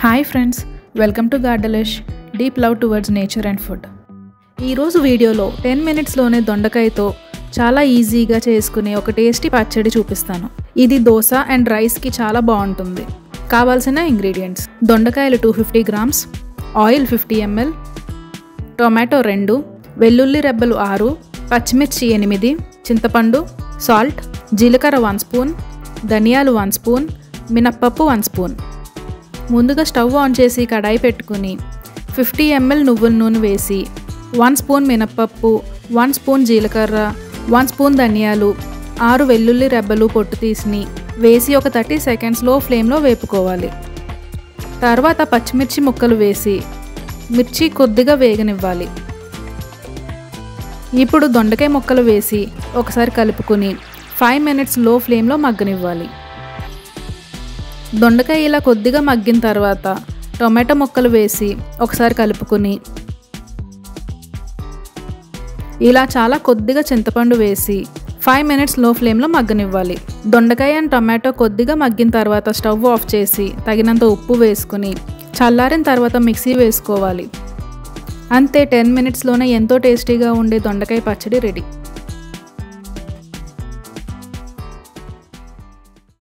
Hi friends, welcome to గార్డెలిష్ deep love towards nature and food. ఈరోజు వీడియోలో 10 మినిట్స్లోనే దొండకాయతో చాలా ఈజీగా చేసుకునే ఒక టేస్టీ పచ్చడి చూపిస్తాను. ఇది దోశ అండ్ రైస్కి చాలా బాగుంటుంది. కావాల్సిన ఇంగ్రీడియంట్స్: దొండకాయలు 250 గ్రామ్స్, ఆయిల్ 50 ml, టొమాటో 2, వెల్లుల్లి రెబ్బలు 6, పచ్చిమిర్చి 8, చింతపండు, సాల్ట్, జీలకర్ర 1 స్పూన్, ధనియాలు 1 స్పూన్, మినప్పప్పు 1 స్పూన్. ముందుగా స్టవ్ ఆన్ చేసి కడాయి పెట్టుకుని 50 ml నువ్వుల నూనె వేసి 1 స్పూన్ మినప్పప్పు, 1 స్పూన్ జీలకర్ర, 1 స్పూన్ ధనియాలు, 6 వెల్లుల్లి రెబ్బలు పొట్టు తీసి వేసి ఒక 30 సెకండ్స్ లో ఫ్లేమ్లో వేపుకోవాలి. తర్వాత పచ్చిమిర్చి ముక్కలు వేసి మిర్చి కొద్దిగా వేగనివ్వాలి. ఇప్పుడు దొండకాయ ముక్కలు వేసి ఒకసారి కలుపుకొని 5 మినిట్స్ లో ఫ్లేమ్లో మగ్గనివ్వాలి. దొండకాయ ఇలా కొద్దిగా మగ్గిన తర్వాత టొమాటో ముక్కలు వేసి ఒకసారి కలుపుకొని ఇలా చాలా కొద్దిగా చింతపండు వేసి 5 మినిట్స్ లో ఫ్లేమ్లో మగ్గనివ్వాలి. దొండకాయ అండ్ టొమాటో కొద్దిగా మగ్గిన తర్వాత స్టవ్ ఆఫ్ చేసి తగినంత ఉప్పు వేసుకుని చల్లారిన తర్వాత మిక్సీ వేసుకోవాలి. అంతే, 10 మినిట్స్లోనే ఎంతో టేస్టీగా ఉండే దొండకాయ పచ్చడి రెడీ.